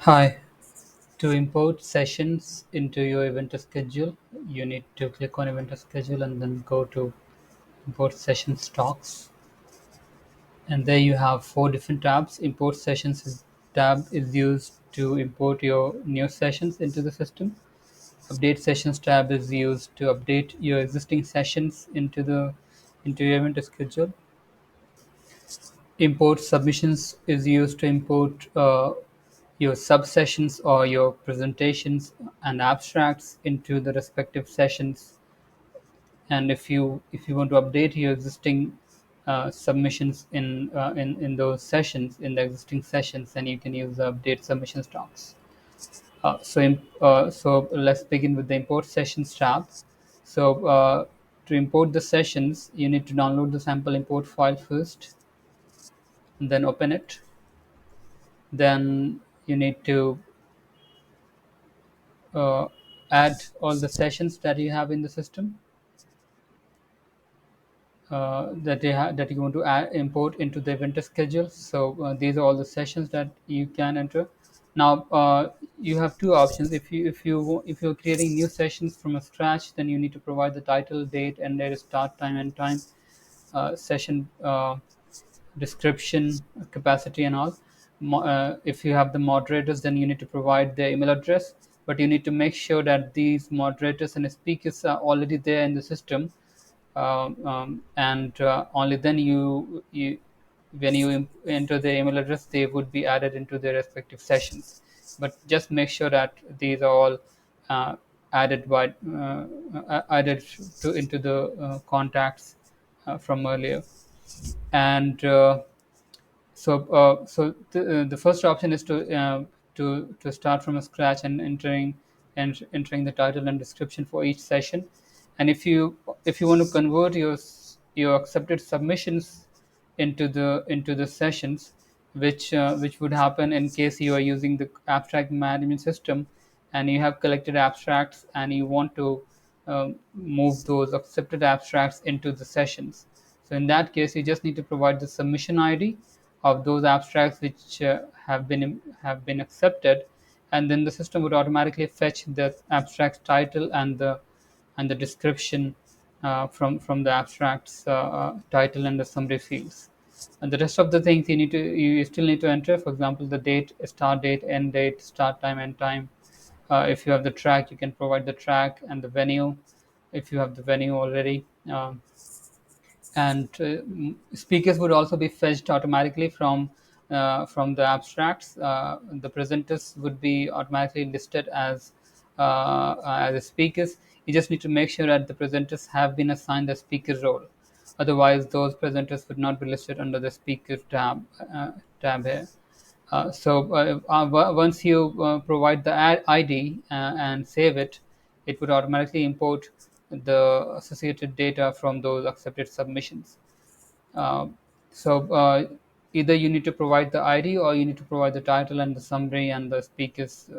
Hi. To import sessions into your event schedule, you need to click on event schedule and then go to import session stocks. And there you have four different tabs. Import sessions tab is used to import your new sessions into the system. Update sessions tab is used to update your existing sessions into your event schedule. Import submissions is used to import your subsessions or your presentations and abstracts into the respective sessions. And if you want to update your existing submissions in those sessions in the existing sessions, then you can use the update submission stocks. So let's begin with the import sessions tab. So to import the sessions, you need to download the sample import file first, and then open it. Then you need to uh, add all the sessions that you have in the system, that you want to import into the event schedule. So these are all the sessions that you can enter. Now you have two options. If you're creating new sessions from a scratch, then you need to provide the title, date, and date, start time, and time, session description, capacity, and all. If you have the moderators, then you need to provide their email address, but you need to make sure that these moderators and speakers are already there in the system, and only then you when you enter the email address, they would be added into their respective sessions. But just make sure that these are all uh, added into the contacts from earlier. And the first option is to start from scratch and entering the title and description for each session. And if you want to convert your accepted submissions into the sessions, which would happen in case you are using the abstract management system, and you have collected abstracts and you want to move those accepted abstracts into the sessions. So in that case, you just need to provide the submission ID of those abstracts which have been accepted, and then the system would automatically fetch the abstract title and the description from the abstract's title and the summary fields. And the rest of the things you still need to enter. For example, the date, start date, end date, start time, end time. If you have the track, you can provide the track and the venue. If you have the venue already. And speakers would also be fetched automatically from the abstracts. The presenters would be automatically listed as speakers. You just need to make sure that the presenters have been assigned the speaker role. Otherwise, those presenters would not be listed under the speaker tab here. Once you provide the ID and save it, it would automatically import the associated data from those accepted submissions. Uh, so either you need to provide the ID, or you need to provide the title and the summary and the speaker's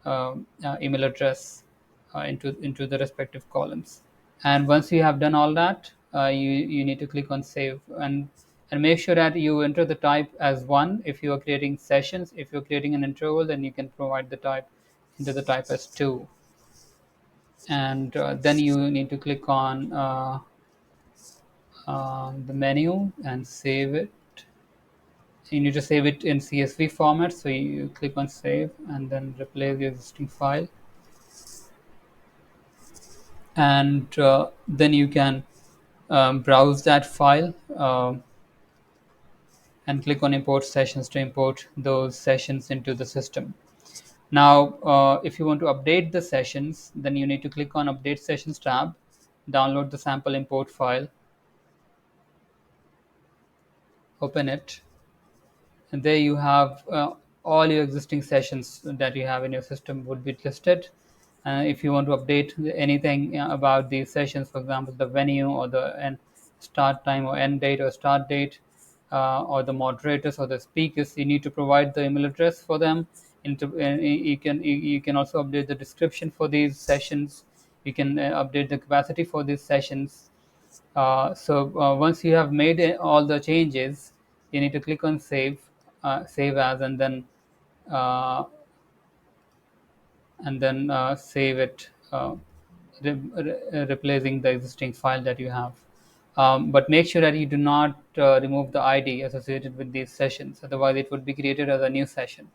email address into the respective columns. And once you have done all that, you need to click on save, and make sure that you enter the type as one. If you are creating sessions, if you're creating an interval, then you can provide the type into the type as two. And then you need to click on the menu and save it. You need to save it in CSV format, so you click on save and then replace the existing file. And then you can browse that file, and click on import sessions to import those sessions into the system. Now, if you want to update the sessions, then you need to click on update sessions tab, download the sample import file, open it, and there you have all your existing sessions that you have in your system would be listed. If you want to update anything about these sessions, for example, the venue or the end start time or end date or start date, or the moderators or the speakers, you need to provide the email address for them. You can also update the description for these sessions. You can update the capacity for these sessions. Once you have made all the changes, you need to click on save as, and then uh, and then save it, replacing the existing file that you have. But make sure that you do not remove the ID associated with these sessions. Otherwise, it would be created as a new session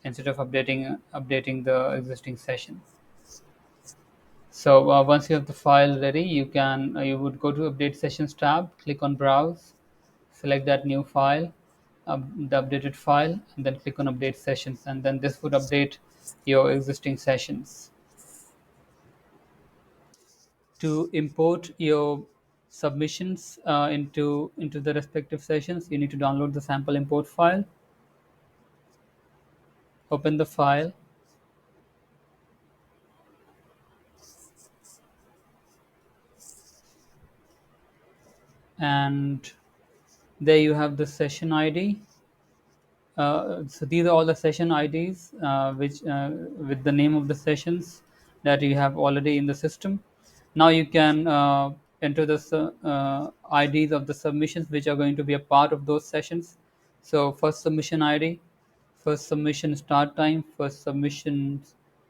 instead of updating the existing session. So once you have the file ready, you would go to Update Sessions tab, click on Browse, select that new file, the updated file, and then click on Update Sessions, and then this would update your existing sessions. To import your submissions into the respective sessions, you need to download the sample import file, open the file, and there you have the session ID. So these are all the session IDs, which with the name of the sessions that you have already in the system. Now you can enter the IDs of the submissions which are going to be a part of those sessions. So first submission ID, first submission start time, first submission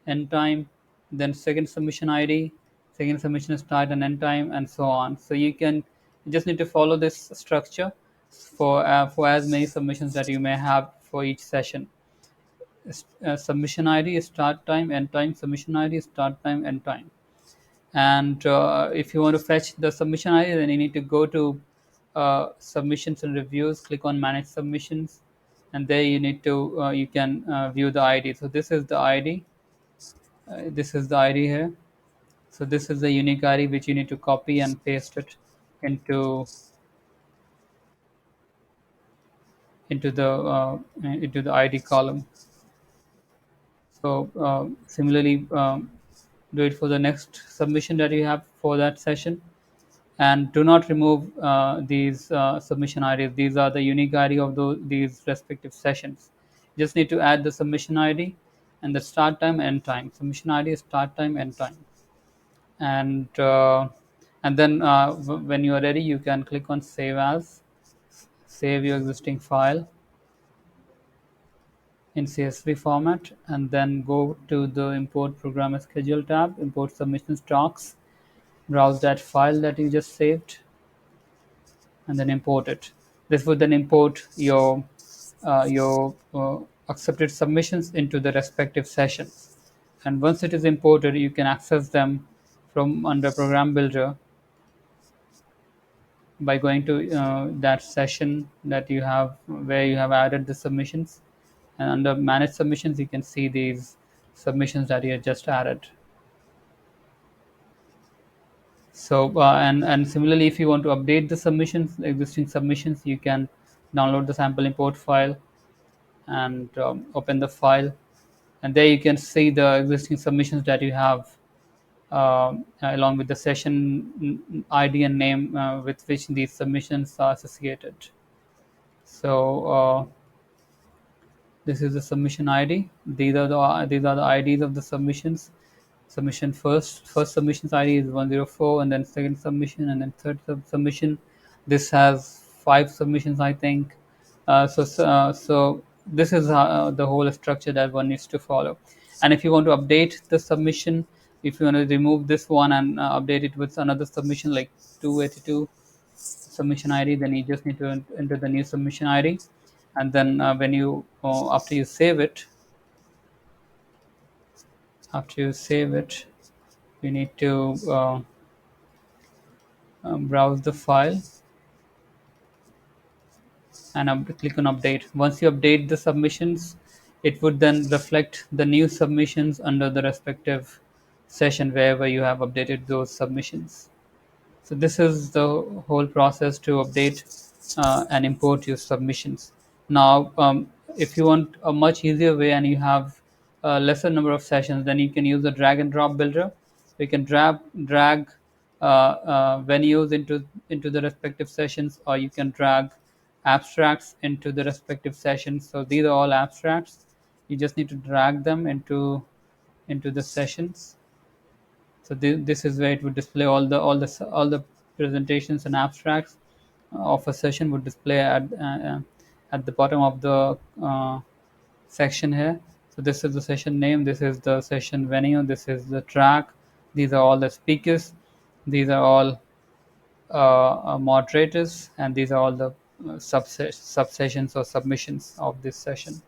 end time, then second submission ID, second submission start and end time, and so on. So you just need to follow this structure for as many submissions that you may have for each session. Submission ID is start time, end time. Submission ID is start time, end time. And if you want to fetch the submission ID, then you need to go to submissions and reviews, click on manage submissions, and there you can view the ID. So this is the ID. This is the ID here. So this is the unique ID which you need to copy and paste it into into the ID column. So similarly, do it for the next submission that you have for that session, and do not remove these submission IDs. These are the unique ID of these respective sessions. You just need to add the submission ID and the start time, end time. Submission ID is start time, end time, and then when you are ready, you can click on Save As, save your existing file in CSV format, and then go to the Import Program Schedule tab, import submission stocks, browse that file that you just saved, and then import it. This would then import your accepted submissions into the respective sessions. And once it is imported, you can access them from under Program Builder by going to that session that you have where you have added the submissions, and under Manage Submissions, you can see these submissions that you have just added. So and similarly, if you want to update the submissions, existing submissions, you can download the sample import file and open the file, and there you can see the existing submissions that you have, along with the session ID and name with which these submissions are associated. So this is the submission ID. These are the IDs of the submissions. Submission first submissions ID is 104, and then second submission, and then third submission. This has 5 submissions, I think. So this is the whole structure that one needs to follow. And if you want to update the submission, if you want to remove this one and update it with another submission like 282 submission ID, then you just need to enter the new submission ID, and then when you after you save it, you need to browse the file and click on update. Once you update the submissions, it would then reflect the new submissions under the respective session wherever you have updated those submissions. So this is the whole process to update and import your submissions. Now, if you want a much easier way and you have a lesser number of sessions, then you can use the drag and drop builder. You can drag venues into the respective sessions, or you can drag abstracts into the respective sessions. So these are all abstracts. You just need to drag them into the sessions. So this is where it would display all the presentations and abstracts of a session would display at the bottom of the section here. So this is the session name, this is the session venue, this is the track, these are all the speakers, these are all moderators, and these are all the subsessions or submissions of this session.